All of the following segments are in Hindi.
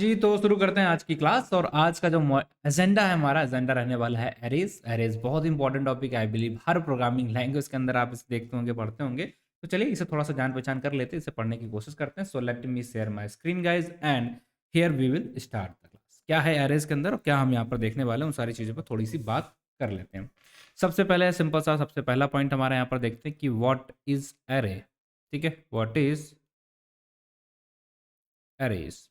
जी, तो शुरू करते हैं आज की क्लास और आज का जो एजेंडा है हमारा एजेंडा रहने वाला है एरेज़। एरेज़ बहुत इंपॉर्टेंट टॉपिक है I believe her programming language के अंदर आप इसे देखते होंगे, पढ़ते होंगे। तो चलिए इसे थोड़ा-सा जान-पहचान कर लेते हैं, इसे पढ़ने की कोशिश करते हैं। So let me share my screen guys and here we will start the class. क्या है एरेज़ के अंदर और क्या हम यहाँ पर देखने वाले हैं, उन सारी चीज़ों पर थोड़ी-सी बात कर लेते हैं। सबसे पहले सिंपल सा सबसे पहला पॉइंट हमारा यहाँ पर देखते हैं कि व्हाट इज़ एरे? ठीक है? What is arrays?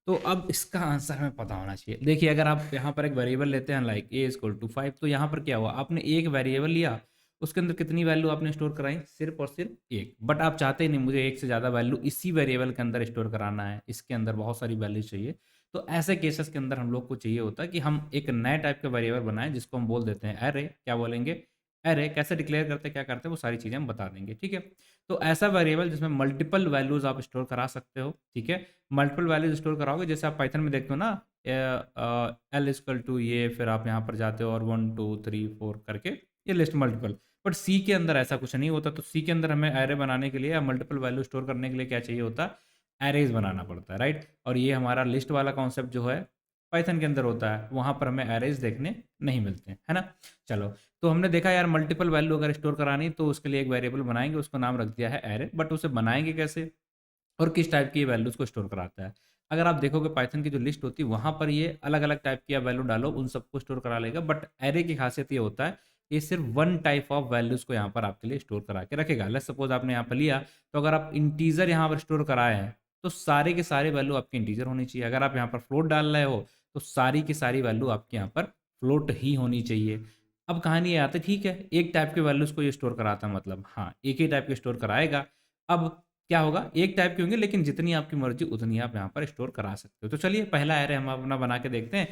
तो अब इसका आंसर हमें पता होना चाहिए। देखिए अगर आप यहाँ पर एक वेरिएबल लेते हैं लाइक a इक्वल टू 5 तो यहाँ पर क्या हुआ आपने एक वेरिएबल लिया, उसके अंदर कितनी वैल्यू आपने स्टोर कराई? सिर्फ़ और सिर्फ़ एक। बट आप चाहते ही नहीं मुझे एक से ज़्यादा वैल्यू इसी वेरिएबल के अंदर स्टोर कराना है, इसके अंदर बहुत सारी वैल्यू चाहिए। तो ऐसे केसेस के अंदर हम लोग को चाहिए होता है कि हम एक नए टाइप का वेरिएबल बनाएँ जिसको हम बोल देते हैं एरे। क्या बोलेंगे? एरे। कैसे डिक्लेयर करते हैं, क्या करते हैं वो सारी चीज़ें हम बता देंगे, ठीक है? तो ऐसा वेरिएबल जिसमें मल्टीपल वैल्यूज़ आप स्टोर करा सकते हो, ठीक है? मल्टीपल वैल्यूज स्टोर कराओगे जैसे आप पाइथन में देखते हो ना एल इक्वल टू ये फिर आप यहाँ पर जाते हो और 1 2 3 4 करके ये लिस्ट मल्टीपल। बट सी के अंदर ऐसा कुछ नहीं होता, तो सी के अंदर हमें एरे बनाने के लिए या मल्टीपल वैल्यू स्टोर करने के लिए क्या चाहिए होता है? एरेज बनाना पड़ता है, राइट? और ये हमारा लिस्ट वाला कॉन्सेप्ट जो है पाइथन के अंदर होता है, वहाँ पर हमें एरेज देखने नहीं मिलते, है ना? चलो, तो हमने देखा यार मल्टीपल वैल्यू अगर स्टोर करानी तो उसके लिए एक वेरिएबल बनाएंगे, उसको नाम रख दिया है एरे। बट उसे बनाएंगे कैसे और किस टाइप की वैल्यूज़ को स्टोर कराता है। अगर आप देखोगे पाइथन की जो लिस्ट होती है वहाँ पर ये अलग-अलग टाइप की आप वैल्यू डालो उन सबको स्टोर करा लेगा। बट एरे की खासियत ये होता है, ये सिर्फ़ वन टाइप ऑफ वैल्यूज़ को यहाँ पर आपके लिए स्टोर करा के रखेगा। लेट्स सपोज़ आपने यहाँ पर लिया, तो अगर आप इंटीजर यहाँ पर स्टोर कराए हैं, तो सारे के सारे वैल्यू आपके इंटीजर होनी चाहिए। अगर आप यहाँ पर फ्लोट डाल रहे हो, तो सारी की सारी वैल्यू आपके यहाँ पर फ्लोट ही होनी चाहिए। अब कहानी ये आती है ठीक है, एक टाइप के वैल्यूज़ को ये स्टोर कराता है मतलब हाँ, एक ही टाइप के स्टोर कराएगा। अब क्या होगा? एक टाइप के होंगे लेकिन जितनी आपकी मर्ज़ी उतनी आप यहाँ पर स्टोर करा सकते हो। तो चलिए पहला एरे हम अपना बना के देखते हैं,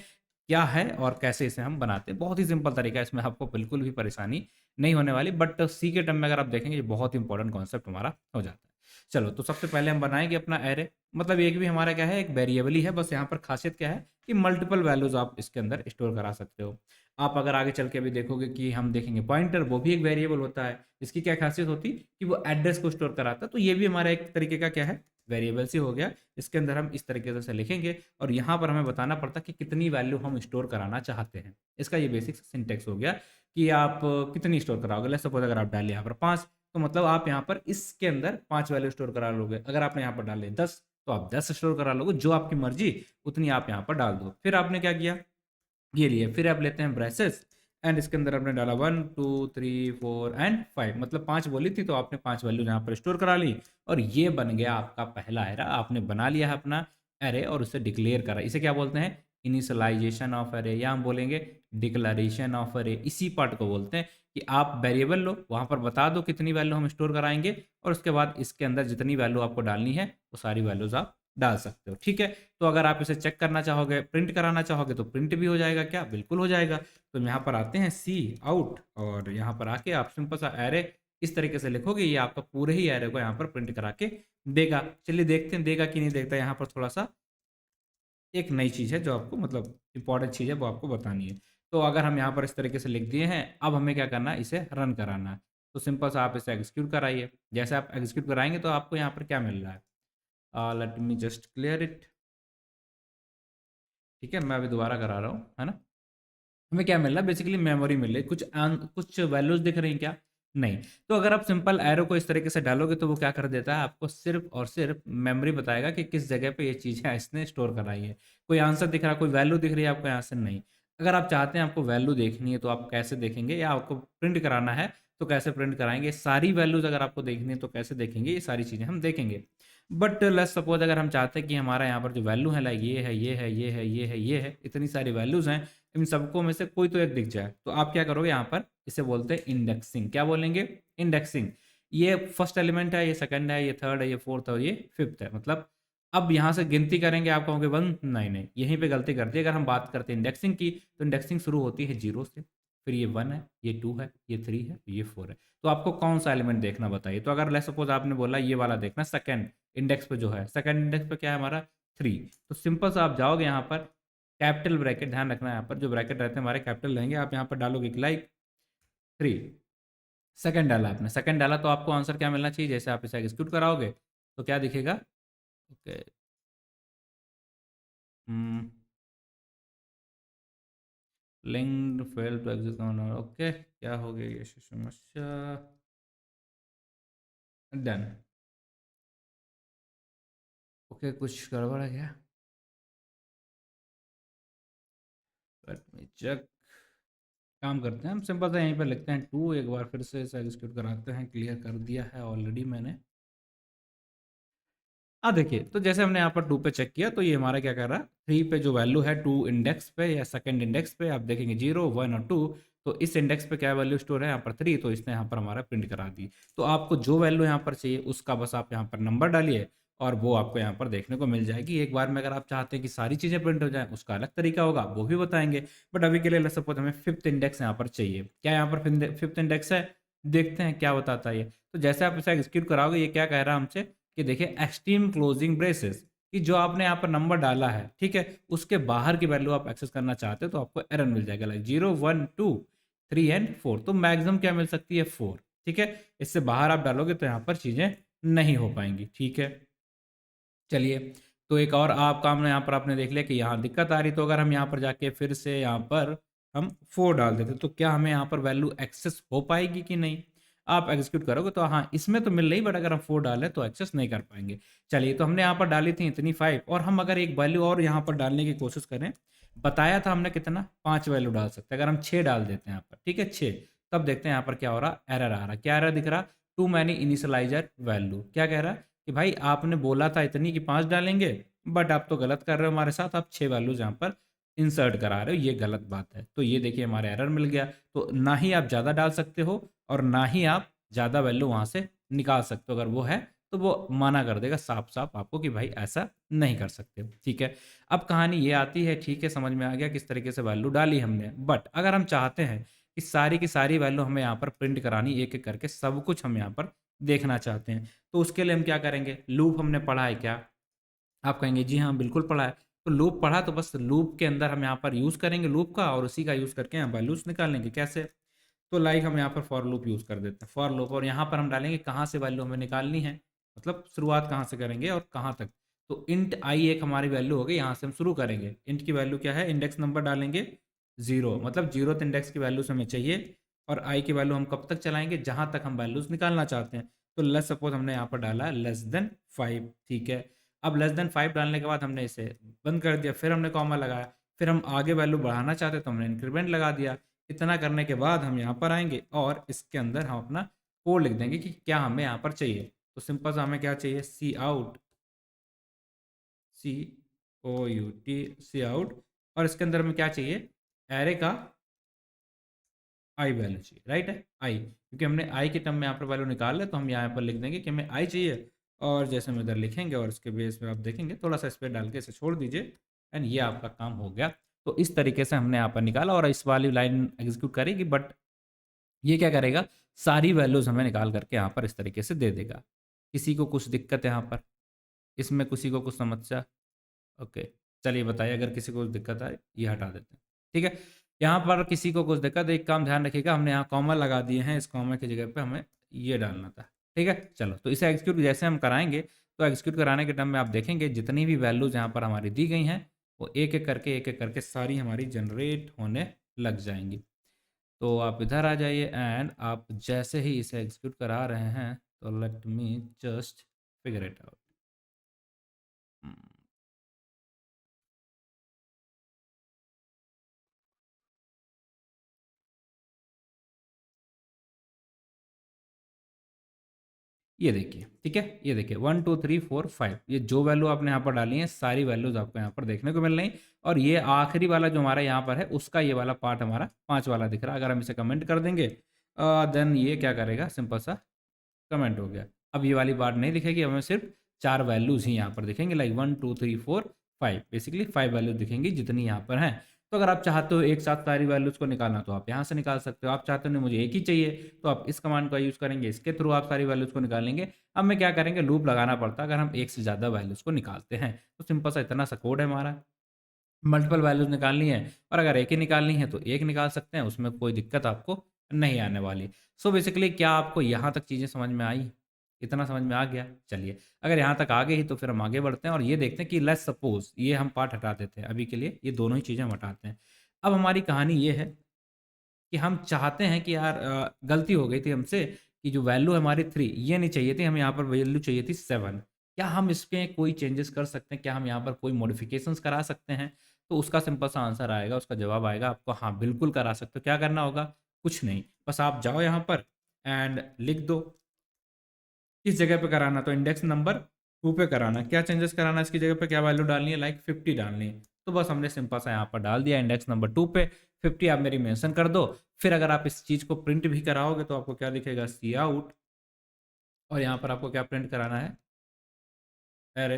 क्या है और कैसे इसे हम बनाते हैं। बहुत ही सिंपल तरीका है, इसमें आपको बिल्कुल भी परेशानी नहीं होने वाली। बट सी के टर्म में अगर आप देखेंगे ये बहुत इंपॉर्टेंट कॉन्सेप्ट हमारा हो जाता है। चलो तो सबसे पहले हम बनाएँगे अपना एरे, मतलब एक भी हमारा क्या है एक वेरिएबल ही है, बस यहाँ पर खासियत क्या है कि मल्टीपल वैल्यूज़ आप इसके अंदर स्टोर करा सकते हो। आप अगर आगे चल के अभी देखोगे कि हम देखेंगे पॉइंटर, वो भी एक वेरिएबल होता है। इसकी क्या खासियत होती कि वो एड्रेस को स्टोर कराता है, तो ये भी हमारा एक तरीके का क्या है वेरिएबल्स ही हो गया। इसके अंदर हम इस तरीके से लिखेंगे और यहाँ पर हमें बताना पड़ता है कि कितनी वैल्यू हम स्टोर कराना चाहते हैं। इसका ये बेसिक सिंटेक्स हो गया कि आप कितनी स्टोर कराओगे। लेट्स सपोज अगर आप डालिए यहाँ पर 5, तो मतलब आप यहाँ पर इसके अंदर 5 वैल्यू स्टोर करा लोगे। अगर आपने यहाँ पर डाले 10, तो आप 10 स्टोर करा लोगे, जो आपकी मर्जी उतनी आप यहाँ पर डाल दो। फिर आपने क्या किया, ये लिए, फिर आप लेते हैं ब्रेसेस एंड इसके अंदर आपने डाला 1 2 3 4 एंड 5, मतलब 5 बोली थी तो आपने 5 वैल्यू यहाँ पर स्टोर करा ली और ये बन गया आपका पहला एरे। आपने बना लिया है अपना एरे और उसे डिक्लेयर करा। इसे क्या बोलते हैं? इनिशियलाइजेशन ऑफ एरे, या हम बोलेंगे डिक्लेरेशन ऑफ एरे। इसी पार्ट को बोलते हैं कि आप वेरिएबल लो, वहाँ पर बता दो कितनी वैल्यू हम स्टोर कराएंगे और उसके बाद इसके अंदर जितनी वैल्यू आपको डालनी है वो सारी वैल्यूज आप डाल सकते हो, ठीक है? तो अगर आप इसे चेक करना चाहोगे, प्रिंट कराना चाहोगे तो प्रिंट भी हो जाएगा क्या? बिल्कुल हो जाएगा। तो यहाँ पर आते हैं सी आउट और यहाँ पर आके आप सिंपल सा एरे इस तरीके से लिखोगे, ये आपका पूरे ही एरे को यहाँ पर प्रिंट करा के देगा। चलिए देखते हैं देगा कि नहीं देता। यहाँ पर थोड़ा-सा एक नई चीज़ है जो आपको मतलब इम्पोर्टेंट चीज़ है वो आपको बतानी है। तो अगर हम यहाँ पर इस तरीके से लिख दिए हैं, अब हमें क्या करना है इसे रन कराना है। तो सिंपल सा आप इसे एग्ज़ीक्यूट कराइए। जैसे आप एग्ज़ीक्यूट कराएँगे तो आपको यहाँ पर क्या मिल रहा है? Let me just clear it. ठीक है, मैं अभी दोबारा करा रहा हूँ, है ना? हमें क्या मिल रहा है बेसिकली मेमोरी मिल रही है। कुछ वैल्यूज़ दिख रही हैं क्या? नहीं। तो अगर आप सिंपल एरो को इस तरीके से डालोगे तो वो क्या कर देता है आपको सिर्फ़ और सिर्फ़ मेमोरी बताएगा कि किस जगह पे ये चीज़ है इसने स्टोर कराई है। कोई आंसर दिख रहा है, कोई वैल्यू दिख रही है आपको यहाँ से? नहीं। अगर आप चाहते हैं आपको वैल्यू देखनी है तो आप कैसे देखेंगे, या आपको प्रिंट कराना है तो कैसे प्रिंट कराएँगे? सारी वैल्यूज़ अगर आपको देखनी है तो कैसे देखेंगे? ये सारी चीज़ें हम देखेंगे। बट लेट्स सपोज़ अगर हम चाहते हैं कि हमारा यहाँ पर जो वैल्यू है लाइक ये है, ये है, ये है, ये है, ये है, इतनी सारी वैल्यूज़ हैं, इन सबको में से कोई तो एक दिख जाए, तो आप क्या करोगे यहाँ पर इसे बोलते हैं इंडेक्सिंग। क्या बोलेंगे? इंडेक्सिंग। ये फर्स्ट एलिमेंट है, ये सेकंड है, ये थर्ड है, ये फोर्थ है और ये फिफ्थ है। मतलब अब यहाँ से गिनती करेंगे आप कहोगे 1, नहीं, नहीं, यहीं पे गलती कर दी। अगर हम बात करते हैं इंडेक्सिंग की, तो इंडेक्सिंग शुरू होती है 0 से, फिर ये 1 है, ये 2 है, ये 3 है, ये 4 है। तो आपको कौन-सा एलिमेंट देखना बताइए? तो अगर लेट्स सपोज़ आपने बोला ये वाला देखना सेकंड इंडेक्स पे जो है, सेकंड इंडेक्स पे क्या है हमारा 3, तो सिंपल सा आप जाओगे यहाँ पर कैपिटल ब्रैकेट, ध्यान रखना है यहाँ पर जो ब्रैकेट रहते हैं हमारे कैपिटल रहेंगे। आप यहाँ पर डालोगे लाइक 3, सेकंड डाला आपने, सेकंड डाला तो आपको आंसर क्या मिलना चाहिए? जैसे आप इसे एग्जीक्यूट कराओगे तो क्या दिखेगा? Okay, linked fail to exit. Okay, क्या हो गया ये समस्या? डन। ओके, कुछ गड़बड़ है क्या? Let me check. काम करते हैं हम, सिंपल सा यहीं पर लिखते हैं 2, एक बार फिर से इसे एग्जीक्यूट कराते हैं। क्लियर कर दिया है ऑलरेडी मैंने। देखिए, तो जैसे हमने यहाँ पर 2 पे चेक किया तो ये हमारा क्या कर रहा है, 3 पे जो वैल्यू है 2 इंडेक्स पे या सेकंड इंडेक्स पे आप देखेंगे 0, 1 और 2। तो इस इंडेक्स पे क्या वैल्यू स्टोर है यहाँ पर 3, तो इसने यहाँ पर हमारा प्रिंट करा दी। तो आपको जो वैल्यू यहाँ पर चाहिए उसका बस आप यहाँ पर नंबर डालिए और वो आपको यहाँ पर देखने को मिल जाएगी। एक बार में अगर आप चाहते हैं कि सारी चीज़ें प्रिंट हो जाएं, उसका अलग तरीका होगा, वो भी बताएंगे। बट अभी के लिए लेट्स सपोज हमें 5th इंडेक्स यहाँ पर चाहिए। क्या यहाँ पर 5th इंडेक्स है? देखते हैं क्या बताता है ये। तो जैसे आप इसे एग्जीक्यूट कराओगे, ये क्या कह रहा है हमसे कि देखिए एक्सट्रीम क्लोजिंग ब्रेसेस, कि जो आपने यहाँ पर नंबर डाला है, ठीक है, उसके बाहर की वैल्यू आप एक्सेस करना चाहते हो तो आपको एरर मिल जाएगा, लाइक 0, 1, 2, 3 एंड 4। तो मैक्सिमम क्या मिल सकती है? 4। ठीक है, इससे बाहर आप डालोगे तो यहाँ पर चीज़ें नहीं हो पाएंगी। ठीक है, चलिए। तो एक और आप काम यहाँ पर आपने देख लिया कि यहाँ दिक्कत आ रही, तो अगर हम यहाँ पर जाके फिर से यहाँ पर हम 4 डाल देते तो क्या हमें यहाँ पर वैल्यू एक्सेस हो पाएगी कि नहीं? आप एग्जीक्यूट करोगे तो हाँ, इसमें तो मिल रही, बट अगर हम 4 डालें तो एक्सेस नहीं कर पाएंगे। चलिए, तो हमने यहाँ पर डाली थी इतनी 5, और हम अगर एक वैल्यू और यहाँ पर डालने की कोशिश करें, बताया था हमने कितना, 5 वैल्यू डाल सकते हैं। अगर हम 6 डाल देते हैं यहाँ पर, ठीक है 6, तब देखते हैं यहाँ पर क्या हो रहा, एरर आ रहा। क्या एरर दिख रहा? Too many initializer value. क्या कह रहा है कि भाई आपने बोला था इतनी कि 5 डालेंगे, बट आप तो गलत कर रहे हो हमारे साथ, आप 6 वैल्यूज यहाँ पर इंसर्ट करा रहे हो, ये गलत बात है। तो ये देखिए हमारा एरर मिल गया। तो ना ही आप ज़्यादा डाल सकते हो और ना ही आप ज़्यादा वैल्यू वहाँ से निकाल सकते हो। अगर वो है तो वो मना कर देगा साफ साफ आपको कि भाई ऐसा नहीं कर सकते। ठीक है, अब कहानी ये आती है, ठीक है, समझ में आ गया किस तरीके से वैल्यू डाली हमने। बट अगर हम चाहते हैं कि सारी की सारी वैल्यू हमें यहाँ पर प्रिंट करानी, एक एक करके सब कुछ हम यहाँ पर देखना चाहते हैं, तो उसके लिए हम क्या करेंगे? लूप हमने पढ़ा है क्या? आप कहेंगे जी हाँ बिल्कुल पढ़ा है। तो लूप पढ़ा तो बस लूप के अंदर हम यहाँ पर यूज़ करेंगे लूप का, और उसी का यूज़ करके हम वैल्यूज निकालेंगे। कैसे? तो लाइक हम यहाँ पर फॉर लूप यूज़ कर देते हैं, फॉर लूप, और यहाँ पर हम डालेंगे कहाँ से वैल्यू हमें निकालनी है, मतलब शुरुआत कहाँ से करेंगे और कहाँ तक। तो इंट आई एक हमारी वैल्यू होगी, यहाँ से हम शुरू करेंगे। इंट की वैल्यू क्या है? इंडेक्स नंबर डालेंगे 0, मतलब 0th इंडेक्स की वैल्यूज हमें चाहिए। और आई की वैल्यू हम कब तक चलाएंगे? जहाँ तक हम वैल्यूज निकालना चाहते हैं। तो लेट्स सपोज हमने यहाँ पर डाला लेस देन 5। ठीक है, अब लेस देन 5 डालने के बाद हमने इसे बंद कर दिया, फिर हमने कॉमा लगाया, फिर हम आगे वैल्यू बढ़ाना चाहते तो हमने इंक्रीमेंट लगा दिया। इतना करने के बाद हम यहाँ पर आएंगे और इसके अंदर हम अपना कोड लिख देंगे कि क्या हमें यहाँ पर चाहिए। तो सिंपल सा हमें क्या चाहिए? Cout, C O U T, cout. और इसके अंदर हमें क्या चाहिए? एरे का आई वैल्यू चाहिए, राइट है, आई, क्योंकि हमने आई के टर्म में यहाँ पर वैल्यू निकाल है, तो हम यहाँ पर लिख देंगे कि हमें आई चाहिए। और जैसे हम इधर लिखेंगे और इसके बेस पे आप देखेंगे थोड़ा सा स्पेस डाल के इसे छोड़ दीजिए, एंड ये आपका काम हो गया। तो इस तरीके से हमने यहाँ पर निकाला और इस वाली लाइन एग्जीक्यूट करेगी, बट ये क्या करेगा? सारी वैल्यूज हमें निकाल करके यहाँ पर इस तरीके से दे देगा। किसी को कुछ दिक्कत है यहाँ पर? इसमें किसी को कुछ समस्या? ओके, चलिए बताइए, अगर किसी को कुछ दिक्कत आए ये हटा देते हैं। ठीक है, यहाँ पर किसी को कुछ दिक्कत, एक काम ध्यान रखिएगा, हमने यहाँ कॉमा लगा दिए हैं, इस कॉमा की जगह पे हमें ये डालना था। ठीक है, चलो, तो इसे एग्जीक्यूट जैसे हम कराएंगे, तो एग्जीक्यूट कराने के टाइम में आप देखेंगे जितनी भी वैल्यूज यहाँ पर हमारी दी गई हैं, वो एक एक करके सारी हमारी जनरेट होने लग जाएंगी। तो आप इधर आ जाइए, एंड आप जैसे ही इसे एग्जीक्यूट करा रहे हैं, तो let me just figure it out. ये देखिए, ठीक है, ये देखिए 1 2 3 4 5, ये जो वैल्यू आपने यहाँ पर डाली है सारी वैल्यूज आपको यहाँ पर देखने को मिल रही। और ये आखिरी वाला जो हमारा यहाँ पर है उसका ये वाला पार्ट हमारा 5 वाला दिख रहा है। अगर हम इसे कमेंट कर देंगे, देन ये क्या करेगा? सिंपल सा कमेंट हो गया। अब ये वाली बात नहीं दिखेगी, हमें सिर्फ 4 वैल्यूज ही यहाँ पर दिखेंगे, लाइक 1 2 3 4 5, बेसिकली 5 वैल्यूज दिखेंगी जितनी यहाँ पर हैं। तो अगर आप चाहते हो एक साथ सारी वैल्यूज को निकालना, तो आप यहाँ से निकाल सकते हो। आप चाहते हो नहीं मुझे एक ही चाहिए, तो आप इस कमांड का यूज़ करेंगे, इसके थ्रू आप सारी वैल्यूज को निकालेंगे। अब में क्या करेंगे? लूप लगाना पड़ता है अगर हम एक से ज़्यादा वैल्यूज को निकालते हैं। तो सिंपल सा इतना सा कोड है हमारा। मल्टीपल वैल्यूज निकालनी है और अगर एक ही निकालनी है तो एक निकाल सकते हैं, उसमें कोई दिक्कत आपको नहीं आने वाली। सो बेसिकली क्या आपको यहाँ तक चीज़ें समझ में आई? इतना समझ में आ गया? चलिए, अगर यहाँ तक आ गई तो फिर हम आगे बढ़ते हैं और ये देखते हैं कि लेट्स सपोज़ ये हम पार्ट हटा देते हैं, अभी के लिए ये दोनों ही चीज़ें हम हटाते हैं। अब हमारी कहानी ये है कि हम चाहते हैं कि यार गलती हो गई थी हमसे कि जो वैल्यू हमारी 3 ये नहीं चाहिए थी, हमें यहाँ पर वैल्यू चाहिए थी 7। क्या हम इसमें कोई चेंजेस कर सकते हैं? क्या हम यहाँ पर कोई मॉडिफ़िकेशंस करा सकते हैं? तो उसका सिंपल सा आंसर आएगा, उसका जवाब आएगा आपको हाँ, बिल्कुल करा सकते हो। क्या करना होगा? कुछ नहीं, बस आप जाओ यहाँ पर एंड लिख दो किस जगह पे कराना, तो इंडेक्स नंबर 2 पे कराना। क्या चेंजेस कराना है इसकी जगह पे, क्या वैल्यू डालनी है? लाइक 50 डालनी है। तो बस हमने सिंपल सा यहाँ पर डाल दिया इंडेक्स नंबर 2 पे 50 आप मेरी मेंशन कर दो। फिर अगर आप इस चीज़ को प्रिंट भी कराओगे तो आपको क्या दिखेगा? सी आउट, और यहाँ पर आपको क्या प्रिंट कराना है? एरे।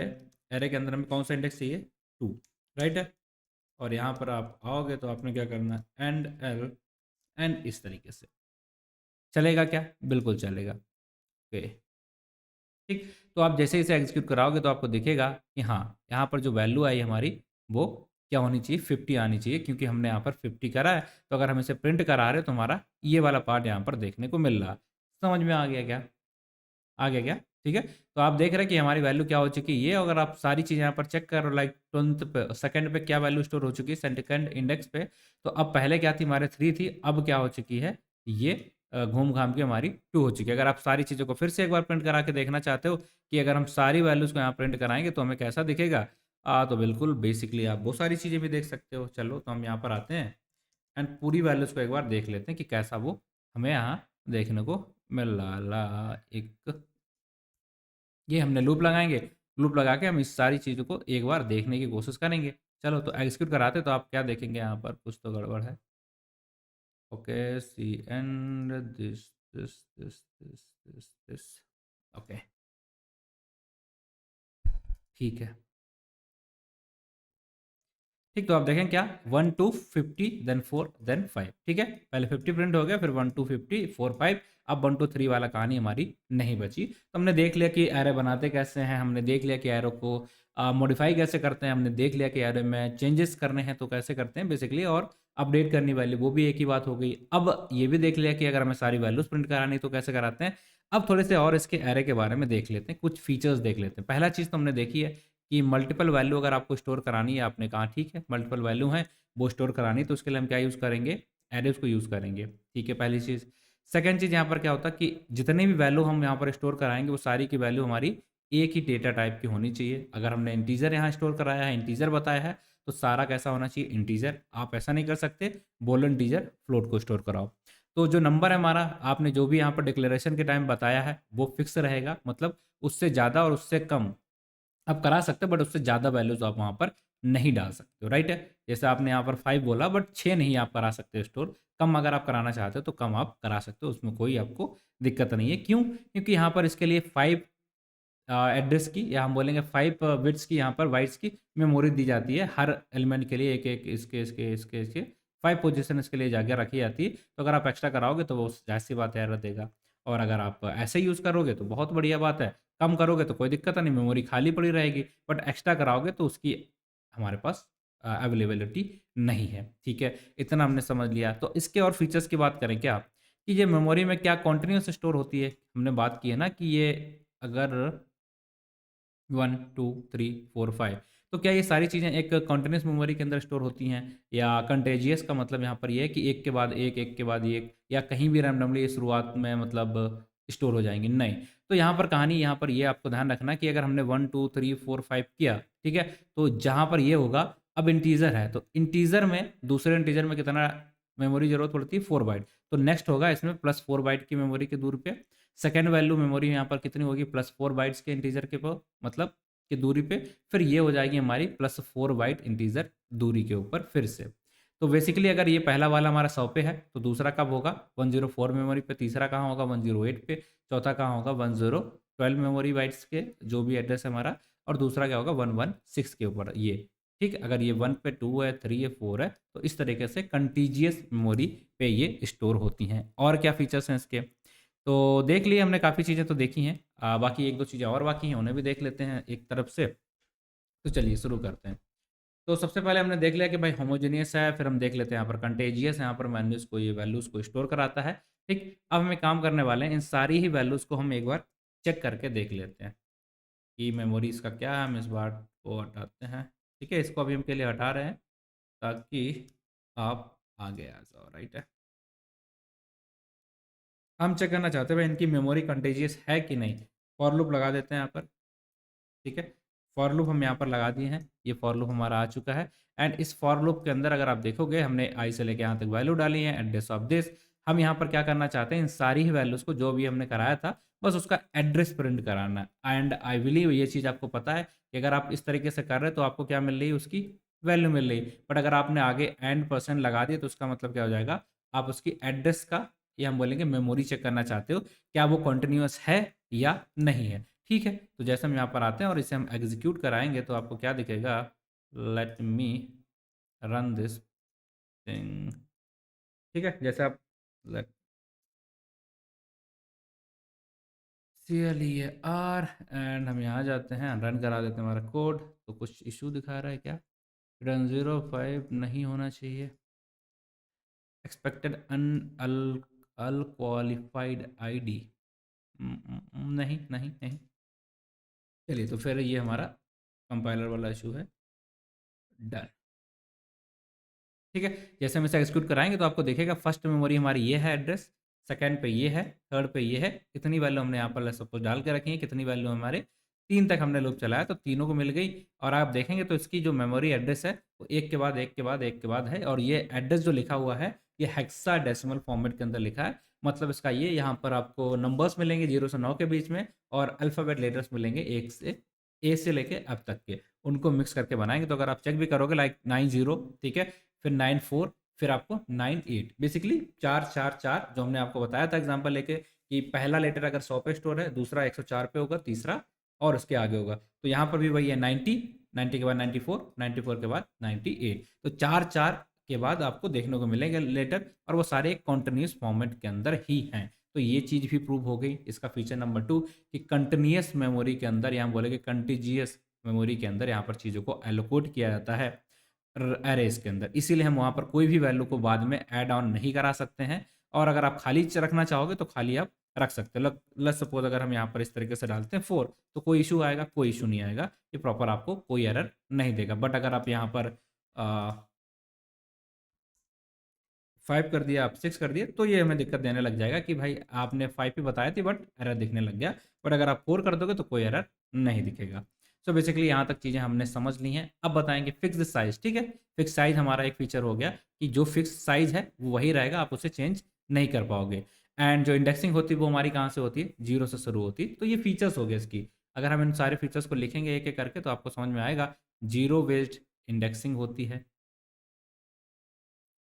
एरे के अंदर हमें कौन सा इंडेक्स चाहिए? 2, राइट है। और यहाँ पर आप आओगे तो आपने क्या करना है? एंड एल, एंड इस तरीके से चलेगा क्या? बिल्कुल चलेगा। ओके, ठीक। तो आप जैसे इसे एग्जीक्यूट कराओगे तो आपको दिखेगा कि हाँ, यहाँ पर जो वैल्यू आई हमारी वो क्या होनी चाहिए? 50 आनी चाहिए, क्योंकि हमने यहाँ पर 50 करा है। तो अगर हम इसे प्रिंट करा रहे हैं तो हमारा ये वाला पार्ट यहाँ पर देखने को मिल रहा है। समझ में आ गया क्या? आ गया क्या? ठीक है। तो आप देख रहे हैं कि हमारी वैल्यू क्या हो चुकी है ये, अगर आप सारी चीज़ें यहाँ पर चेक करो लाइक 20th पे, सेकंड पे क्या वैल्यू स्टोर हो चुकी है सेकंड इंडेक्स पे। तो अब पहले क्या थी? हमारे 3 थी, अब क्या हो चुकी है? ये घूम घाम के हमारी 2 हो चुकी है। अगर आप सारी चीज़ों को फिर से एक बार प्रिंट करा के देखना चाहते हो कि अगर हम सारी वैल्यूज़ को यहाँ प्रिंट कराएंगे तो हमें कैसा दिखेगा, तो बिल्कुल बेसिकली आप वो सारी चीज़ें भी देख सकते हो। चलो, तो हम यहाँ पर आते हैं एंड पूरी वैल्यूज़ को एक बार देख लेते हैं कि कैसा वो हमें यहाँ देखने को मिल रहा। एक ये हमने लूप लगाएँगे, लूप लगा के हम इस सारी चीज़ों को एक बार देखने की कोशिश करेंगे। चलो, तो एग्ज़ीक्यूट कराते तो आप क्या देखेंगे? यहाँ पर कुछ तो गड़बड़ है। Okay, see and this this this this this this. Okay, ठीक है। ठीक, तो आप देखें क्या 1 टू 50 देन 4 देन 5। ठीक है, पहले 50 प्रिंट हो गया, फिर 1 टू 50 4 5। अब 1 टू 3 वाला कहानी हमारी नहीं बची। तो हमने देख लिया कि एरे बनाते कैसे हैं, हमने देख लिया कि एरो को मॉडिफाई कैसे करते हैं, हमने देख लिया कि एरे में चेंजेस करने हैं तो कैसे करते हैं बेसिकली, और अपडेट करनी वैल्यू वो भी एक ही बात हो गई। अब ये भी देख लिया कि अगर हमें सारी वैल्यूज प्रिंट करानी तो कैसे कराते हैं। अब थोड़े से और इसके एरे के बारे में देख लेते हैं, कुछ फीचर्स देख लेते हैं। पहला चीज़ तो हमने देखी है कि मल्टीपल वैल्यू अगर आपको स्टोर करानी है, आपने कहा ठीक है मल्टीपल वैल्यू है वो स्टोर करानी है, तो उसके लिए हम क्या यूज़ करेंगे? एरेज को यूज़ करेंगे। ठीक है, पहली चीज़। सेकंड चीज़, यहाँ पर क्या होता है कि जितने भी वैल्यू हम यहाँ पर स्टोर कराएंगे वो सारी की वैल्यू हमारी एक ही डेटा टाइप की होनी चाहिए। अगर हमने इंटीजर यहाँ स्टोर कराया है, इंटीजर बताया है, तो सारा कैसा होना चाहिए? इंटीजर। आप ऐसा नहीं कर सकते बोलो इंटीजर फ्लोट को स्टोर कराओ। तो जो नंबर है हमारा, आपने जो भी यहाँ पर डिक्लेरेशन के टाइम बताया है वो फिक्स रहेगा, मतलब उससे ज़्यादा और उससे कम आप करा सकते हो, बट उससे ज़्यादा वैल्यूज़ आप वहाँ पर नहीं डाल सकते हो, राइट है। जैसे आपने यहाँ पर 5 बोला, बट 6 नहीं आप करा सकते स्टोर। कम अगर आप कराना चाहते हो तो कम आप करा सकते हो, उसमें कोई आपको दिक्कत नहीं है। क्यों? क्योंकि यहाँ पर इसके लिए 5 एड्रेस की, या हम बोलेंगे 5 बिट्स की, यहाँ पर बाइट्स की मेमोरी दी जाती है हर एलिमेंट के लिए। एक-एक इसके 5 पोज़ीशन इसके लिए जगह रखी जाती है। तो अगर आप एक्स्ट्रा कराओगे तो वो ज़ाहिर-सी बात है एरर देगा। और अगर आप ऐसे यूज़ करोगे तो बहुत बढ़िया बात है। कम करोगे तो कोई दिक्कत नहीं, मेमोरी खाली पड़ी रहेगी। बट एक्स्ट्रा कराओगे तो उसकी हमारे पास अवेलेबिलिटी नहीं है। ठीक है, इतना हमने समझ लिया। तो इसके और फीचर्स की बात करें क्या, कि ये मेमोरी में क्या कंटीन्यूअस स्टोर होती है? हमने बात की है ना कि ये अगर 1 2 3 4 5, तो क्या ये सारी चीज़ें एक कंटीन्यूअस मेमोरी के अंदर स्टोर होती हैं, या कंटेजियस का मतलब यहाँ पर ये है कि एक के बाद एक के बाद एक, या कहीं भी रैंडमली शुरुआत में मतलब स्टोर हो जाएँगी? नहीं। तो यहाँ पर कहानी, यहाँ पर ये आपको ध्यान रखना कि अगर हमने 1 2 3 4 5 किया, ठीक है? तो जहाँ पर ये होगा, अब इंटीजर है, तो इंटीजर में दूसरे इंटीजर में कितना मेमोरी ज़रूरत पड़ती है? 4 बाइट। तो नेक्स्ट होगा इसमें +4 बाइट की मेमोरी की दूरी पे। सेकंड वैल्यू मेमोरी यहाँ पर कितनी होगी? +4 बाइट्स के इंटीजर के मतलब की दूरी पे। फिर ये हो जाएगी हमारी +4 बाइट इंटीजर दूरी के ऊपर फिर से। तो बेसिकली अगर ये पहला वाला हमारा 100 पे है, तो दूसरा कब होगा? 104 मेमोरी पे, तीसरा कहाँ होगा? 108 पे, चौथा कहाँ होगा? 1012 मेमोरी बाइट्स के जो भी एड्रेस है हमारा, और दूसरा क्या होगा? 116 के ऊपर ये। ठीक है, अगर ये 1 पे 2 है, 3 है, 4 है, तो इस तरीके से कंटीजियस मेमोरी पे ये स्टोर होती हैं। और क्या फीचर्स हैं इसके? तो देख लिए हमने, काफ़ी चीज़ें तो देखी हैं। बाकी 1-2 चीज़ें और बाकी हैं, उन्हें भी देख लेते हैं एक तरफ से। तो चलिए शुरू करते हैं। तो सबसे पहले हमने देख लिया कि भाई होमोजेनियस है, फिर हम देख लेते हैं यहाँ पर कंटेजियस है, यहाँ पर वैल्यूज़ को, ये वैल्यूज़ को स्टोर कराता है। ठीक, अब हम एक काम करने वाले हैं, इन सारी ही वैल्यूज़ को हम एक बार चेक करके देख लेते हैं कि मेमोरी इसका क्या है। हम इस बार को हटाते हैं, ठीक है, इसको अभी हम के लिए हटा रहे हैं ताकि आप आगे आ जाओ, राइट है। हम चेक करना चाहते हैं भाई इनकी मेमोरी कंटेजियस है कि नहीं। फॉर लूप लगा देते हैं यहाँ पर, ठीक है। फॉर लूप हम यहाँ पर लगा दिए हैं, ये फॉर लूप हमारा आ चुका है। एंड इस फॉर लूप के अंदर अगर आप देखोगे हमने आई से लेके यहाँ तक वैल्यू डाली है, एड्रेस ऑफ दिस। हम यहाँ पर क्या करना चाहते हैं, इन सारी ही वैल्यूज़ को जो भी हमने कराया था बस उसका एड्रेस प्रिंट कराना है। एंड आई बिलीव ये चीज़ आपको पता है कि अगर आप इस तरीके से कर रहे हैं तो आपको क्या मिल रही है, उसकी वैल्यू मिल रही। बट अगर आपने आगे एंड परसेंट लगा दिया तो उसका मतलब क्या हो जाएगा, आप उसकी एड्रेस का, या हम बोलेंगे मेमोरी चेक करना चाहते हो क्या वो कंटिन्यूअस है या नहीं है, ठीक है। तो जैसे हम यहाँ पर आते हैं और इसे हम एग्जीक्यूट कराएंगे तो आपको क्या दिखेगा, let me run this thing, ठीक है। जैसे आप लेट CLEAR एंड हम यहाँ जाते हैं, रन करा देते हैं हमारा कोड। तो कुछ इशू दिखा रहा है क्या, रन 05 नहीं होना चाहिए, एक्सपेक्टेड अल क्वालिफाइड ID। नहीं नहीं नहीं, चलिए तो फिर ये हमारा कंपाइलर वाला इशू है, डन, ठीक है। जैसे हम इसे एक्सिक्यूट कराएंगे तो आपको देखेगा फर्स्ट मेमोरी हमारी ये है एड्रेस, सेकंड पे ये है, थर्ड पे ये है। कितनी वैल्यू हमने यहाँ पर सपोज डाल के रखी है, कितनी वैल्यू हमारे 3 तक हमने लूप चलाया तो तीनों को मिल गई। और आप देखेंगे तो इसकी जो मेमोरी एड्रेस है वो एक के बाद एक के बाद एक के बाद है। और ये एड्रेस जो लिखा हुआ है ये हेक्साडेसिमल फॉर्मेट के अंदर लिखा है। मतलब इसका ये यहाँ पर आपको नंबर्स मिलेंगे 0 से 9 के बीच में, और अल्फ़ाबेट लेटर्स मिलेंगे एक से ए से लेके अब तक के, उनको मिक्स करके बनाएंगे। तो अगर आप चेक भी करोगे लाइक 90, ठीक है, फिर 94, फिर आपको 98, बेसिकली 444 जो हमने आपको बताया था एग्जांपल लेके कि पहला लेटर अगर 100 पे स्टोर है, दूसरा 104 पे होगा, तीसरा और उसके आगे होगा। तो यहाँ पर भी वही है 90, 90 के बाद 94, 94 के बाद 98। तो 4 4 के बाद आपको देखने को मिलेंगे लेटर, और वो सारे कॉन्टिन्यूस फॉर्मेट के अंदर ही हैं। तो ये चीज़ भी प्रूव हो गई। इसका फीचर नंबर 2 कि कंटिन्यूस मेमोरी के अंदर, यहाँ बोलेंगे कंटिजियस मेमोरी के अंदर यहाँ पर चीज़ों को एलोकेट किया जाता है अरेज के अंदर। इसीलिए हम वहाँ पर कोई भी वैल्यू को बाद में ऐड ऑन नहीं करा सकते हैं। और अगर आप खाली रखना चाहोगे तो खाली आप रख सकते हो। लेट्स सपोज अगर हम यहाँ पर इस तरीके से डालते हैं 4, तो कोई इशू आएगा, कोई इशू नहीं आएगा, ये प्रॉपर आपको कोई एरर नहीं देगा। बट अगर आप यहाँ पर 5 कर दिया, आप 6 कर दिए, तो ये हमें दिक्कत देने लग जाएगा कि भाई आपने 5 ही बताया थी बट एरर दिखने लग गया। बट अगर आप 4 कर दोगे तो कोई एरर नहीं दिखेगा। सो बेसिकली यहाँ तक चीज़ें हमने समझ ली हैं। अब बताएंगे फिक्स साइज, ठीक है। फिक्स साइज हमारा एक फीचर हो गया कि जो फिक्स साइज है वो वही रहेगा, आप उसे चेंज नहीं कर पाओगे। एंड जो इंडेक्सिंग होती है वो हमारी कहाँ से होती है, 0 से शुरू होती है। तो ये फीचर्स हो गए इसकी। अगर हम इन सारे फीचर्स को लिखेंगे एक एक करके तो आपको समझ में आएगा। जीरो बेस्ड इंडेक्सिंग होती है,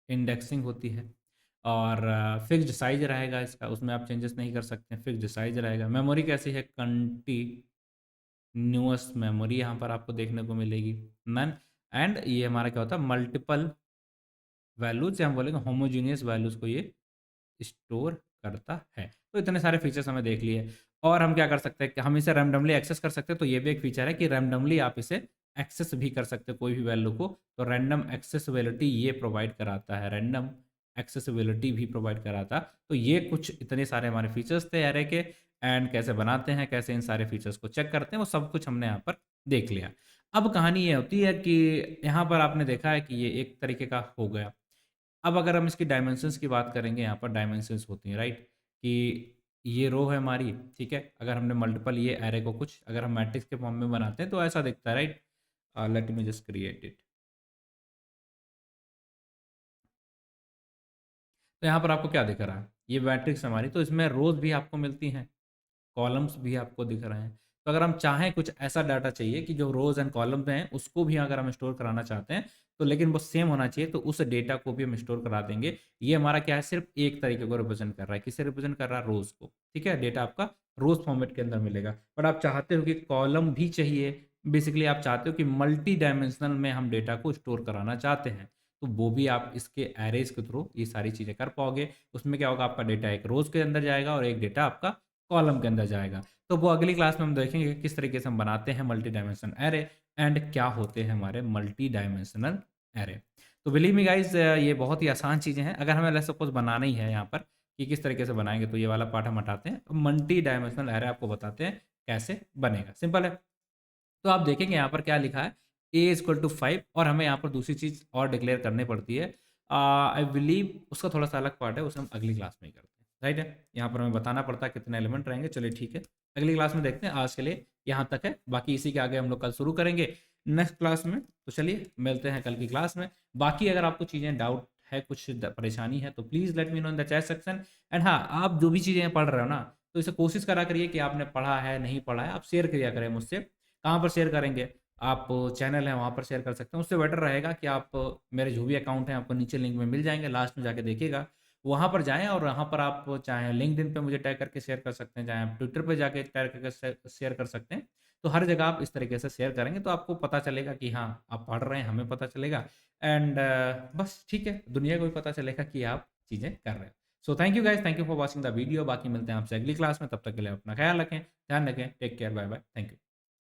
इंडेक्सिंग होती है, और फिक्स्ड साइज रहेगा इसका, उसमें आप चेंजेस नहीं कर सकते, फिक्स्ड साइज रहेगा। मेमोरी कैसी है, कंटिन्यूअस मेमोरी यहाँ पर आपको देखने को मिलेगी, नन। एंड ये हमारा क्या होता है, मल्टीपल वैल्यूज, या हम बोलेंगे होमोजीनियस वैल्यूज को ये स्टोर करता है। तो इतने सारे फीचर्स हमें देख लिए। और हम क्या कर सकते हैं कि हम इसे रैंडमली एक्सेस कर सकते हैं। तो ये भी एक फीचर है कि रैंडमली आप इसे एक्सेस भी कर सकते हैं कोई भी वैल्यू को। तो रैंडम एक्सेसिबिलिटी ये प्रोवाइड कराता है, रैंडम एक्सेसिबिलिटी भी प्रोवाइड कराता। तो ये कुछ इतने सारे हमारे फीचर्स थे एरे के। एंड कैसे बनाते हैं, कैसे इन सारे फीचर्स को चेक करते हैं, वो सब कुछ हमने यहाँ पर देख लिया। अब कहानी ये होती है कि यहाँ पर आपने देखा है कि ये एक तरीके का हो गया। अब अगर हम इसकी डायमेंशंस की बात करेंगे, यहाँ पर डायमेंशंस होती हैं, राइट, कि ये रो है हमारी, ठीक है। अगर हमने मल्टीपल ये एरे को कुछ अगर हम मैट्रिक्स के फॉर्म में बनाते हैं तो ऐसा दिखता है, right. Let me just create it. तो यहाँ पर आपको क्या दिख रहा है, ये मैट्रिक्स हमारी, तो इसमें रोज भी आपको मिलती हैं, कॉलम्स भी आपको दिख रहे हैं। तो अगर हम चाहें कुछ ऐसा डाटा चाहिए कि जो रोज एंड कॉलम्स में है उसको भी अगर हम स्टोर कराना चाहते हैं तो लेकिन वो सेम होना चाहिए, तो उस डेटा को भी हम स्टोर करा देंगे। ये हमारा क्या है, सिर्फ एक तरीके को रिप्रेजेंट कर रहा है, किसे रिप्रेजेंट कर रहा है, रोज को, ठीक है। डेटा आपका रोज फॉर्मेट के अंदर मिलेगा। बट आप चाहते हो कि कॉलम भी चाहिए, बेसिकली आप चाहते हो कि मल्टी डायमेंशनल में हम डेटा को स्टोर कराना चाहते हैं, तो वो भी आप इसके एरेज के थ्रू ये सारी चीज़ें कर पाओगे। उसमें क्या होगा, आपका डेटा एक रोज के अंदर जाएगा और एक डेटा आपका कॉलम के अंदर जाएगा। तो वो अगली क्लास में हम देखेंगे किस तरीके से हम बनाते हैं मल्टी डायमेंशन एरे, एंड क्या होते हैं हमारे मल्टी डायमेंशनल एरे। तो बिलीव मी गाइज, ये बहुत ही आसान चीज़ें हैं। अगर हमें लेट्स सपोज बनाना ही है यहाँ पर कि किस तरीके से बनाएंगे, तो ये वाला पार्ट हम हटाते हैं। मल्टी डायमेंशनल एरे आपको बताते हैं कैसे बनेगा, सिंपल है। तो आप देखेंगे यहाँ पर क्या लिखा है, ए इज इक्वल टू 5, और हमें यहाँ पर दूसरी चीज़ और डिक्लेयर करनी पड़ती है। आई बिलीव उसका थोड़ा सा अलग पार्ट है, उसे हम अगली क्लास में ही करते हैं, राइट है। यहाँ पर हमें बताना पड़ता है कितने एलिमेंट रहेंगे। चलिए ठीक है, अगली क्लास में देखते हैं। आज के लिए यहाँ तक है, बाकी इसी के आगे हम लोग कल शुरू करेंगे नेक्स्ट क्लास में। तो चलिए मिलते हैं कल की क्लास में। बाकी अगर आपको चीज़ें डाउट है, कुछ परेशानी है, तो please let me know in the chat section. And हाँ, आप जो भी चीज़ें पढ़ रहे हो ना, तो इसे कोशिश करा करिए कि आपने पढ़ा है नहीं पढ़ा है, आप शेयर किया करें मुझसे। कहाँ पर शेयर करेंगे, आप चैनल है वहाँ पर शेयर कर सकते हैं। उससे बेटर रहेगा कि आप मेरे जो भी अकाउंट हैं आपको नीचे लिंक में मिल जाएंगे, लास्ट में जाके देखिएगा, वहाँ पर जाएँ और वहाँ पर आप चाहे लिंक्डइन पे मुझे टैग करके शेयर कर सकते हैं, चाहे आप ट्विटर पे जाके टैग करके शेयर कर सकते हैं। तो हर जगह आप इस तरीके से शेयर करेंगे तो आपको पता चलेगा कि हाँ, आप पढ़ रहे हैं, हमें पता चलेगा। एंड बस ठीक है, दुनिया को भी पता चलेगा कि आप चीज़ें कर रहे हैं। So thank you guys, thank you for watching the video. बाकी मिलते हैं आपसे अगली क्लास में, तब तक के लिए अपना ख्याल रखें, ध्यान रखें, take care, bye bye, thank you.